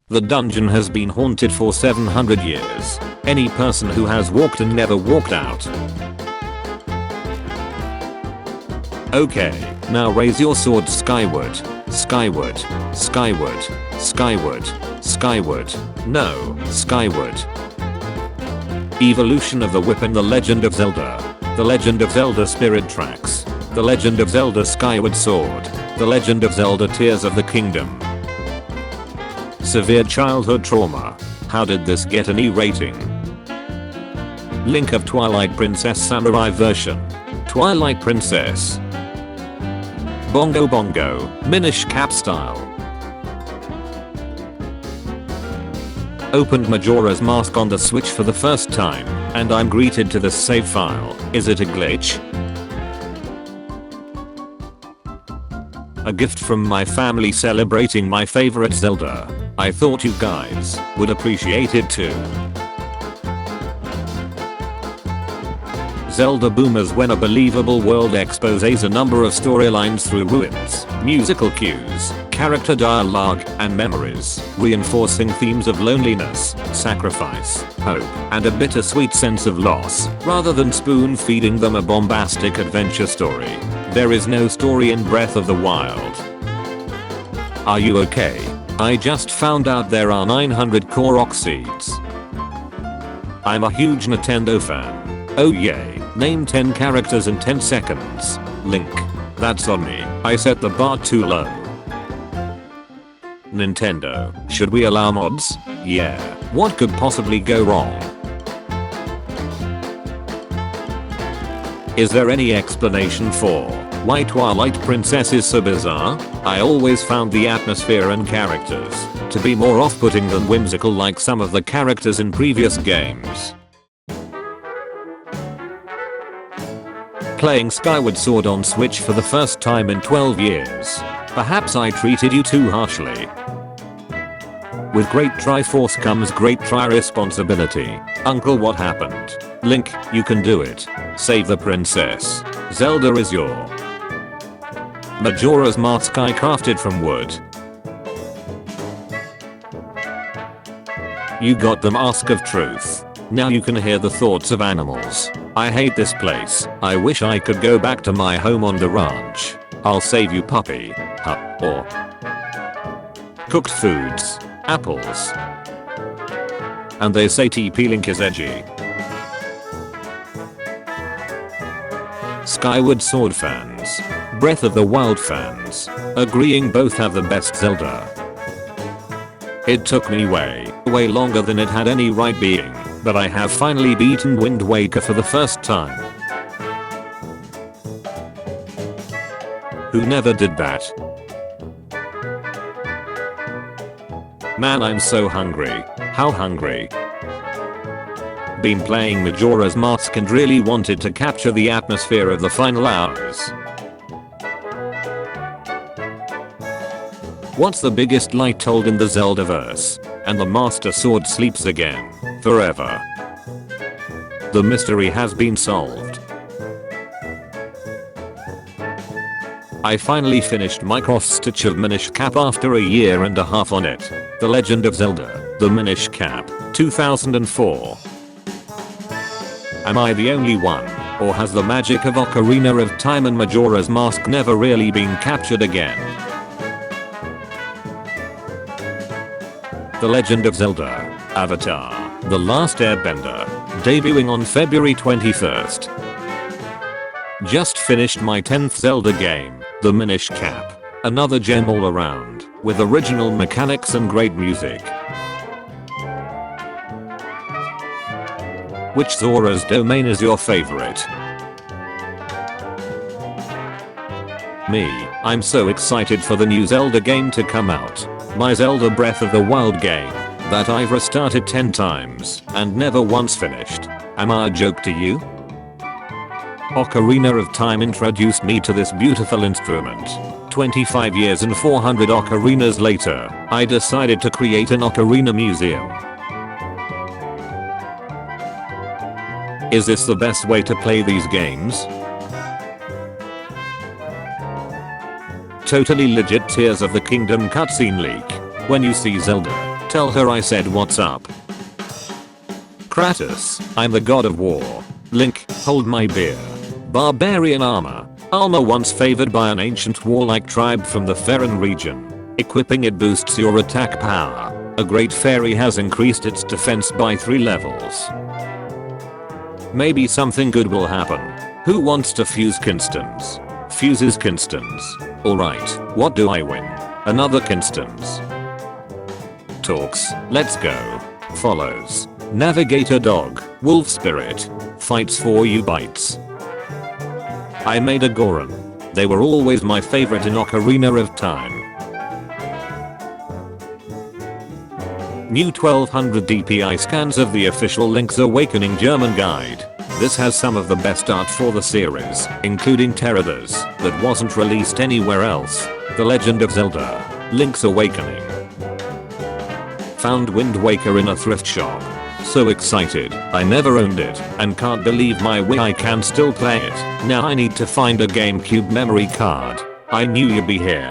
The dungeon has been haunted for 700 years. Any person who has walked and never walked out. Okay, now raise your sword skyward. Skyward. Skyward. Skyward. Skyward. No, skyward. Evolution of the Whip and The Legend of Zelda. The Legend of Zelda Spirit Tracks. The Legend of Zelda Skyward Sword. The Legend of Zelda Tears of the Kingdom. Severe childhood trauma. How did this get an E rating? Link of Twilight Princess Samurai version. Twilight Princess. Bongo Bongo, Minish Cap style. Opened Majora's Mask on the Switch for the first time, and I'm greeted to the save file. Is it a glitch? A gift from my family celebrating my favorite Zelda. I thought you guys would appreciate it too. Zelda boomers when a believable world exposes a number of storylines through ruins, musical cues, character dialogue, and memories, reinforcing themes of loneliness, sacrifice, hope, and a bittersweet sense of loss, rather than spoon-feeding them a bombastic adventure story. There is no story in Breath of the Wild. Are you okay? I just found out there are 900 Korok seeds. I'm a huge Nintendo fan. Oh yay, name 10 characters in 10 seconds. Link. That's on me, I set the bar too low. Nintendo, should we allow mods? Yeah, what could possibly go wrong? Is there any explanation for why Twilight Princess is so bizarre? I always found the atmosphere and characters to be more off-putting than whimsical like some of the characters in previous games. Playing Skyward Sword on Switch for the first time in 12 years. Perhaps I treated you too harshly. With great Triforce comes great Tri-responsibility. Uncle, what happened? Link, you can do it. Save the princess. Zelda is your Majora's Mask I crafted from wood. You got the Mask of Truth. Now you can hear the thoughts of animals. I hate this place. I wish I could go back to my home on the ranch. I'll save you, puppy. Or cooked foods. Apples. And they say TP Link is edgy. Skyward Sword fans. Breath of the Wild fans. Agreeing both have the best Zelda. It took me way longer than it had any right being, but I have finally beaten Wind Waker for the first time. Who never did that? Man, I'm so hungry. How hungry? Been playing Majora's Mask and really wanted to capture the atmosphere of the final hours. What's the biggest lie told in the Zeldaverse? And the Master Sword sleeps again, forever. The mystery has been solved. I finally finished my cross-stitch of Minish Cap after a year and a half on it. The Legend of Zelda, The Minish Cap, 2004. Am I the only one, or has the magic of Ocarina of Time and Majora's Mask never really been captured again? The Legend of Zelda, Avatar, The Last Airbender, debuting on February 21st. Just finished my 10th Zelda game, The Minish Cap. Another gem all around, with original mechanics and great music. Which Zora's domain is your favorite? Me, I'm so excited for the new Zelda game to come out. My Zelda Breath of the Wild game, that I've restarted 10 times, and never once finished. Am I a joke to you? Ocarina of Time introduced me to this beautiful instrument. 25 years and 400 ocarinas later, I decided to create an ocarina museum. Is this the best way to play these games? Totally legit Tears of the Kingdom cutscene leak. When you see Zelda Tell her I said what's up. Kratos, I'm the god of war. Link, hold my beer. Barbarian armor. Armor once favored by an ancient warlike tribe from the Ferran region. Equipping it boosts your attack power. A great fairy has increased its defense by 3 levels. Maybe something good will happen. Who wants to fuse Kinstons? Fuses Kinstons. Alright, what do I win? Another Kinstons. Talks, let's go. Follows. Navigator dog, wolf spirit. Fights for you bites. I made a Goron. They were always my favorite in Ocarina of Time. New 1200 DPI scans of the official Link's Awakening German guide. This has some of the best art for the series, including Teradus, that wasn't released anywhere else. The Legend of Zelda, Link's Awakening. Found Wind Waker in a thrift shop. So excited, I never owned it, and can't believe my Wii I can still play it. Now I need to find a GameCube memory card. I knew you'd be here.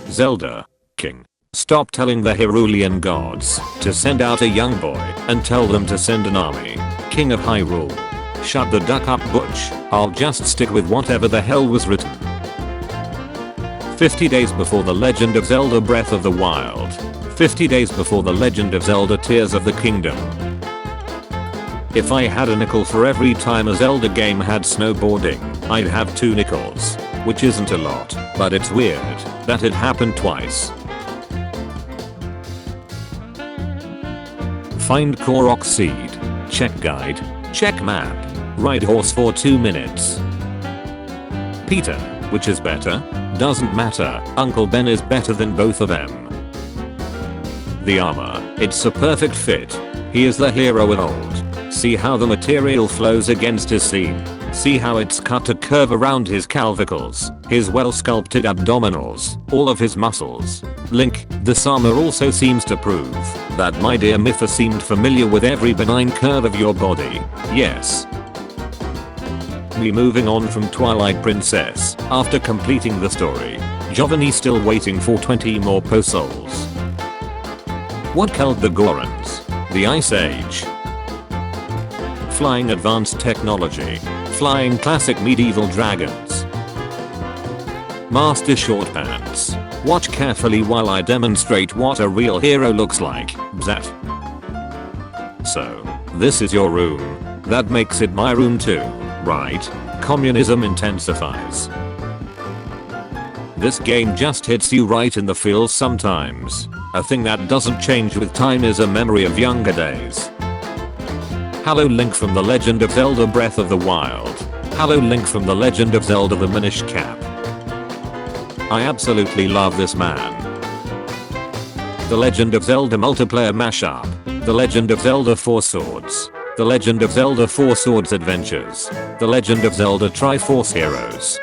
Zelda, King. Stop telling the Hyrulean gods to send out a young boy and tell them to send an army. King of Hyrule. Shut the duck up, Butch. I'll just stick with whatever the hell was written. 50 days before The Legend of Zelda Breath of the Wild. 50 days before The Legend of Zelda Tears of the Kingdom. If I had a nickel for every time a Zelda game had snowboarding, I'd have 2 nickels. Which isn't a lot, but it's weird that it happened twice. Find Korok seed. Check guide. Check map. Ride horse for 2 minutes. Peter, which is better? Doesn't matter, Uncle Ben is better than both of them. The armor, it's a perfect fit. He is the hero of old. See how the material flows against his seam. See how it's cut to curve around his clavicles, his well sculpted abdominals, all of his muscles. Link, this armor also seems to prove that my dear Mipha seemed familiar with every benign curve of your body. Yes. Me moving on from Twilight Princess after completing the story. Giovanni still waiting for 20 more Poe-souls. What killed the Gorons? The Ice Age. Flying advanced technology. Flying classic medieval dragons. Master short pants. Watch carefully while I demonstrate what a real hero looks like. Bzat. So, this is your room. That makes it my room too, right? Communism intensifies. This game just hits you right in the feels sometimes. A thing that doesn't change with time is a memory of younger days. Hello Link from The Legend of Zelda Breath of the Wild. Hello Link from The Legend of Zelda the Minish Cap. I absolutely love this man. The Legend of Zelda multiplayer mashup. The Legend of Zelda 4 Swords. The Legend of Zelda 4 Swords Adventures. The Legend of Zelda Triforce Heroes.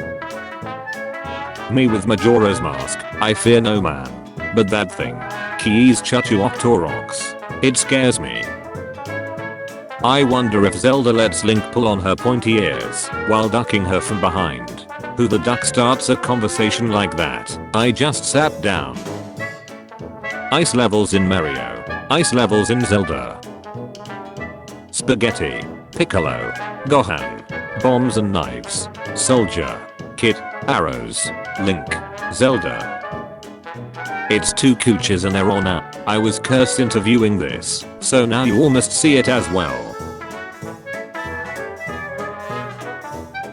Me with Majora's Mask, I fear no man. But that thing. Keys Chuchu Octoroks. It scares me. I wonder if Zelda lets Link pull on her pointy ears while ducking her from behind. Who the duck starts a conversation like that? I just sat down. Ice levels in Mario. Ice levels in Zelda. Spaghetti. Piccolo. Gohan. Bombs and knives. Soldier. Kid. Arrows. Link. Zelda. It's 2 cooches and they're on a. I was cursed into viewing this, so now you all must see it as well.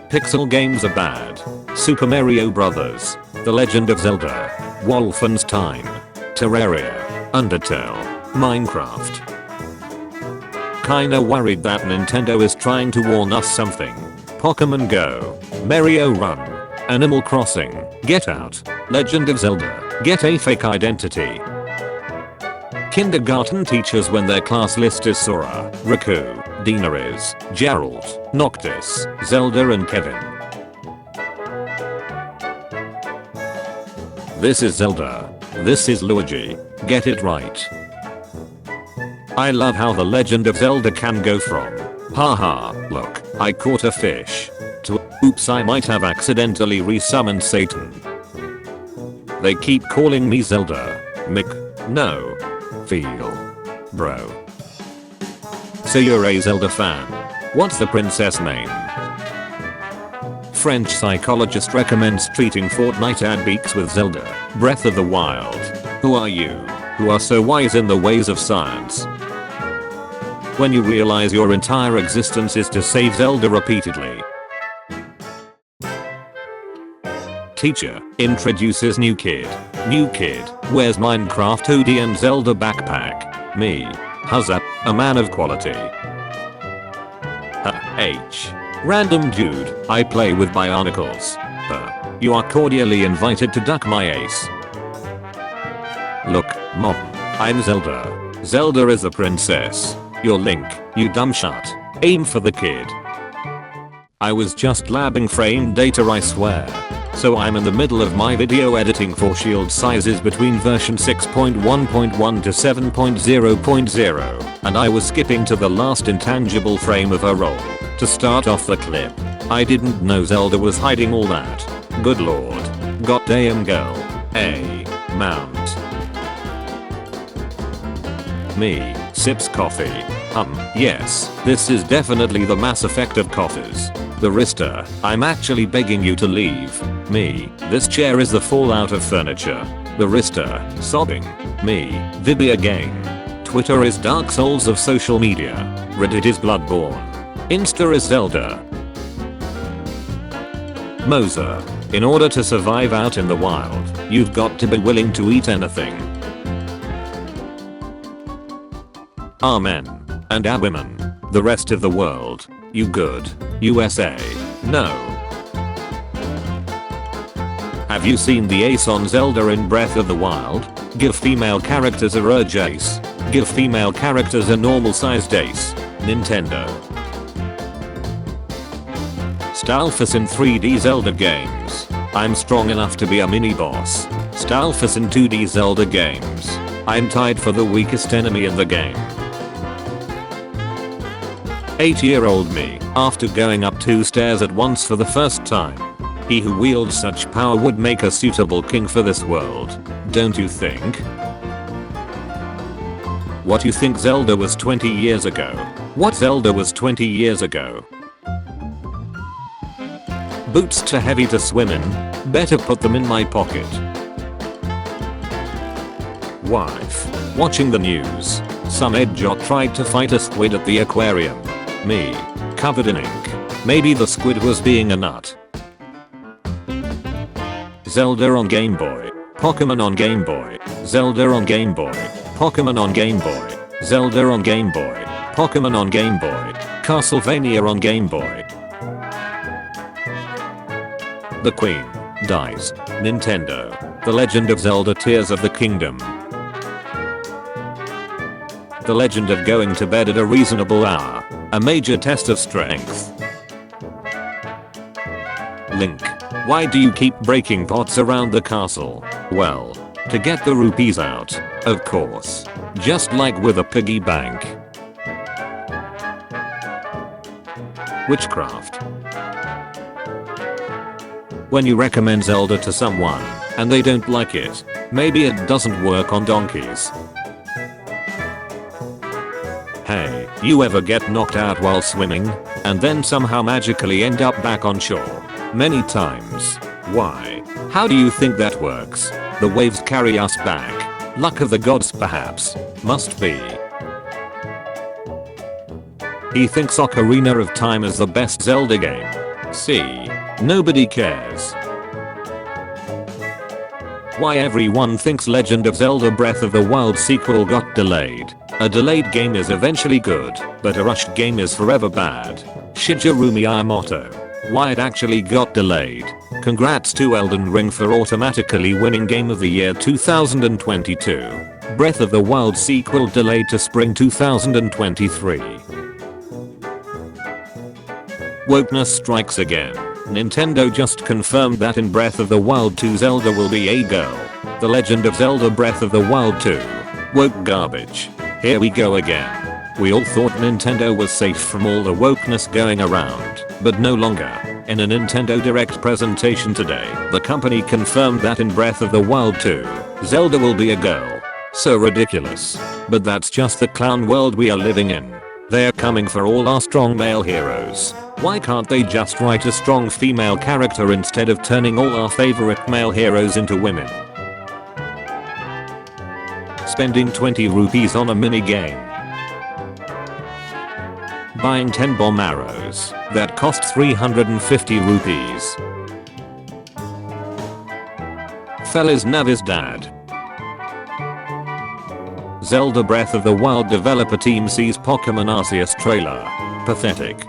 Pixel games are bad. Super Mario Bros. The Legend of Zelda. Wolfenstein. Terraria. Undertale. Minecraft. Kinda worried that Nintendo is trying to warn us something. Pokemon Go. Mario Run. Animal Crossing. Get Out. Legend of Zelda. Get a fake identity. Kindergarten teachers when their class list is Sora, Riku, Daenerys, Geralt, Noctis, Zelda and Kevin. This is Zelda. This is Luigi. Get it right. I love how The Legend of Zelda can go from haha, look, I caught a fish, to oops I might have accidentally resummoned Satan. They keep calling me Zelda. Mick. No. Feel. Bro. So you're a Zelda fan. What's the princess name? French psychologist recommends treating Fortnite ad beaks with Zelda, Breath of the Wild. Who are you, who are so wise in the ways of science? When you realize your entire existence is to save Zelda repeatedly. Teacher introduces new kid. New kid wears Minecraft hoodie and Zelda backpack. Me. Huzza, a man of quality. H. Random dude, I play with Bionicles. You are cordially invited to duck my ace. Look, mom. I'm Zelda. Zelda is the princess. You're Link, you dumb shut. Aim for the kid. I was just labbing frame data, I swear. So I'm in the middle of my video editing for shield sizes between version 6.1.1 to 7.0.0, and I was skipping to the last intangible frame of her roll to start off the clip. I didn't know Zelda was hiding all that. Good lord. Goddamn girl. A. Mount. Me. Sips coffee. Yes, this is definitely the Mass Effect of coffees. Barista, I'm actually begging you to leave. Me. This chair is the fallout of furniture. Barista. Sobbing. Me. Vibby again. Twitter is Dark Souls of social media. Reddit is Bloodborne. Insta is Zelda. Moser. In order to survive out in the wild, you've got to be willing to eat anything. Amen. And women. The rest of the world. You good. USA. No. Have you seen the ace on Zelda in Breath of the Wild? Give female characters a urge ace. Give female characters a normal sized ace. Nintendo. Stalfus in 3D Zelda games. I'm strong enough to be a mini boss. Stalfus in 2D Zelda games. I'm tied for the weakest enemy in the game. 8-year-old me, after going up 2 stairs at once for the first time. He who wields such power would make a suitable king for this world, don't you think? What you think Zelda was 20 years ago? What Zelda was 20 years ago? Boots too heavy to swim in? Better put them in my pocket. Wife. Watching the news. Some edgelord tried to fight a squid at the aquarium. Me. Covered in ink. Maybe the squid was being a nut. Zelda on Game Boy. Pokemon on Game Boy. Zelda on Game Boy. Pokemon on Game Boy. Zelda on Game Boy. Pokemon on Game Boy. Castlevania on Game Boy. The Queen dies. Nintendo. The Legend of Zelda Tears of the Kingdom. The Legend of Going to Bed at a Reasonable Hour. A major test of strength. Link. Why do you keep breaking pots around the castle? Well, to get the rupees out, of course. Just like with a piggy bank. Witchcraft. When you recommend Zelda to someone, and they don't like it, maybe it doesn't work on donkeys. Hey, you ever get knocked out while swimming, and then somehow magically end up back on shore? Many times. Why? How do you think that works? The waves carry us back. Luck of the gods perhaps. Must be. He thinks Ocarina of Time is the best Zelda game. See? Nobody cares. Why everyone thinks Legend of Zelda Breath of the Wild sequel got delayed. A delayed game is eventually good, but a rushed game is forever bad. Shigeru Miyamoto. Why it actually got delayed. Congrats to Elden Ring for automatically winning Game of the Year 2022. Breath of the Wild sequel delayed to spring 2023. Wokeness strikes again. Nintendo just confirmed that in Breath of the Wild 2 Zelda will be a girl. The Legend of Zelda Breath of the Wild 2. Woke garbage. Here we go again. We all thought Nintendo was safe from all the wokeness going around, but no longer. In a Nintendo Direct presentation today, the company confirmed that in Breath of the Wild 2, Zelda will be a girl. So ridiculous. But that's just the clown world we are living in. They're coming for all our strong male heroes. Why can't they just write a strong female character instead of turning all our favorite male heroes into women? Spending 20 rupees on a mini game. Buying 10 bomb arrows that cost 350 rupees. Fellas Navis dad. Zelda Breath of the Wild developer team sees Pokemon Arceus trailer. Pathetic.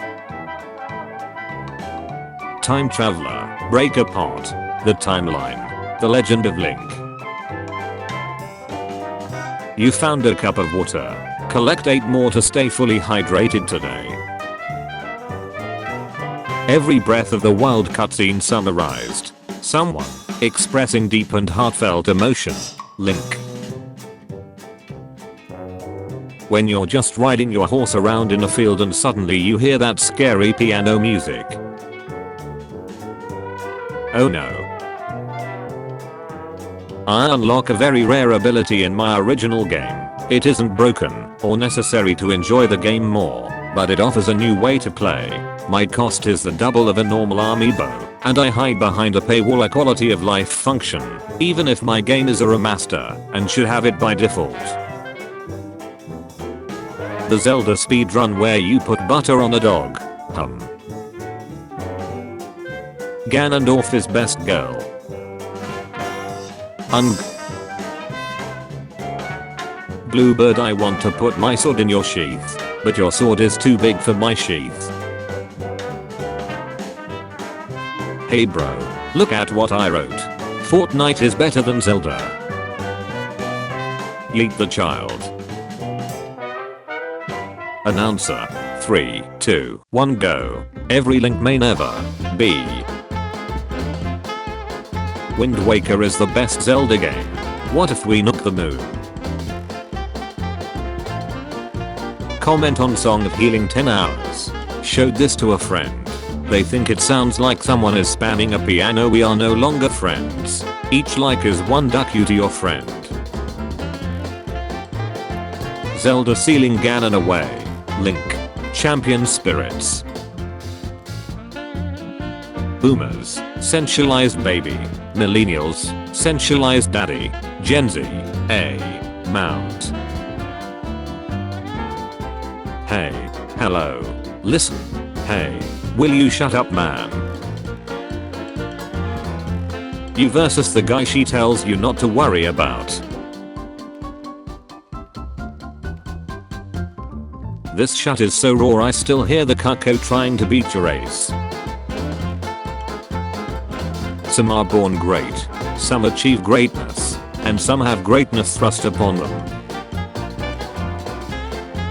Time Traveler, break apart. The timeline. The Legend of Link. You found a cup of water. Collect 8 more to stay fully hydrated today. Every Breath of the Wild cutscene summarized. Someone expressing deep and heartfelt emotion. Link. When you're just riding your horse around in a field and suddenly you hear that scary piano music. Oh no. I unlock a very rare ability in my original game. It isn't broken or necessary to enjoy the game more, but it offers a new way to play. My cost is the double of a normal amiibo, and I hide behind a paywall a quality of life function, even if my game is a remaster and should have it by default. The Zelda speedrun where you put butter on a dog. Ganondorf is best girl. Bluebird, I want to put my sword in your sheath, but your sword is too big for my sheath. Hey bro, look at what I wrote. Fortnite is better than Zelda. Yeet the child. Announcer. 3, 2, 1 go. Every Link may never be. Wind Waker is the best Zelda game. What if we nuke the moon? Comment on Song of Healing 10 hours. Showed this to a friend. They think it sounds like someone is spamming a piano. We are no longer friends. Each like is one duck you to your friend. Zelda sealing Ganon away. Link. Champion spirits. Boomers. Sensualized baby. Millennials. Sensualized daddy. Gen Z. A. Mount. Hey. Hello. Listen. Hey. Will you shut up, man? You versus the guy she tells you not to worry about. This shut is so raw I still hear the cucko trying to beat your ace. Some are born great, some achieve greatness, and some have greatness thrust upon them.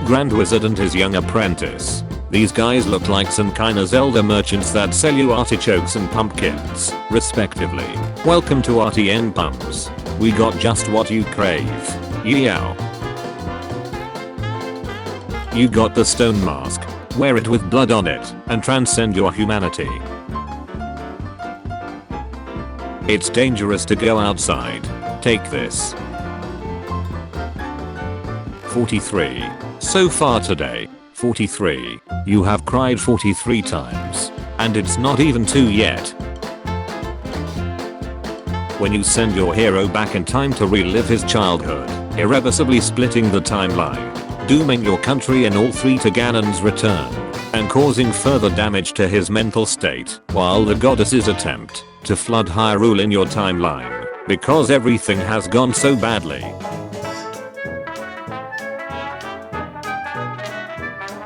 Grand Wizard and his young apprentice. These guys look like some kinda Zelda merchants that sell you artichokes and pumpkins, respectively. Welcome to RTN Pumps. We got just what you crave. Yow. You got the stone mask. Wear it with blood on it and transcend your humanity. It's dangerous to go outside. Take this. 43. So far today. 43. You have cried 43 times. And it's not even 2 yet. When you send your hero back in time to relive his childhood, irreversibly splitting the timeline, dooming your country and all 3 to Ganon's return, and causing further damage to his mental state, while the goddesses attempt to flood Hyrule in your timeline, because everything has gone so badly.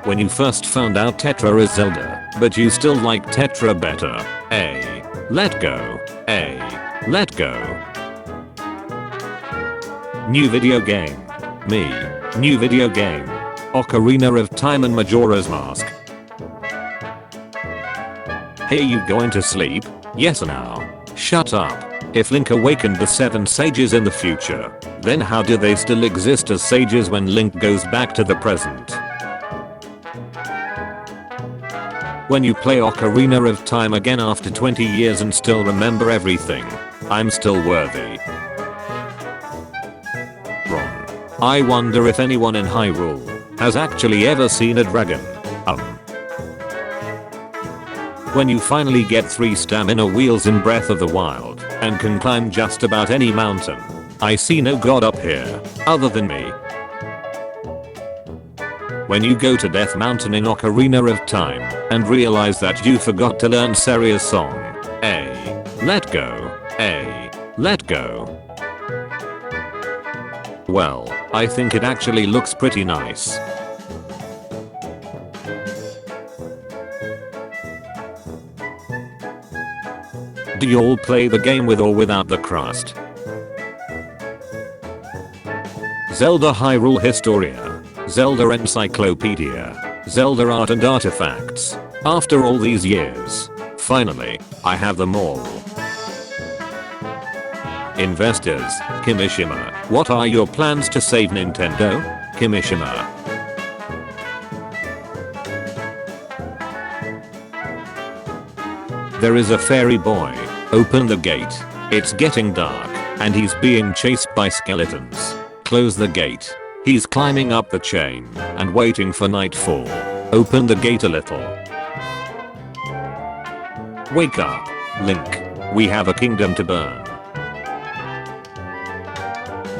When you first found out Tetra is Zelda, but you still like Tetra better. A. Let go. A. Let go. New video game. Me. New video game. Ocarina of Time and Majora's Mask. Hey, you going to sleep? Yes now. Shut up. If Link awakened the 7 sages in the future, then how do they still exist as sages when Link goes back to the present? When you play Ocarina of Time again after 20 years and still remember everything, I'm still worthy. Wrong. I wonder if anyone in Hyrule has actually ever seen a dragon. When you finally get 3 stamina wheels in Breath of the Wild and can climb just about any mountain, I see no god up here other than me. When you go to Death Mountain in Ocarina of Time and realize that you forgot to learn Seria's song, let go, let go. Well, I think it actually looks pretty nice. Do you all play the game with or without the crust? Zelda Hyrule Historia, Zelda Encyclopedia, Zelda Art and Artifacts. After all these years, finally, I have them all. Investors, Kimishima, what are your plans to save Nintendo? Kimishima. There is a fairy boy. Open the gate. It's getting dark, and he's being chased by skeletons. Close the gate. He's climbing up the chain and waiting for nightfall. Open the gate a little. Wake up, Link. We have a kingdom to burn.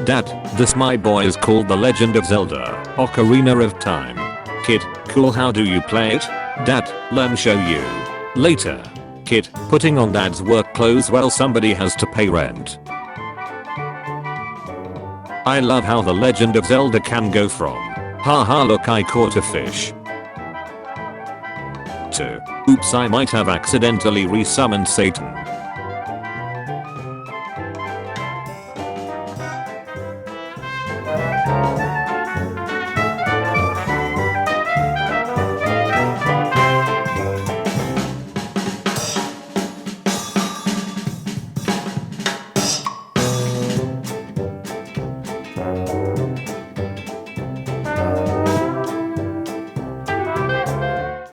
Dad, this my boy is called The Legend of Zelda, Ocarina of Time. Kid, cool, how do you play it? Dad, learn show you. Later. Kid, putting on dad's work clothes while somebody has to pay rent. I love how The Legend of Zelda can go from, haha look I caught a fish, to, oops I might have accidentally resummoned Satan.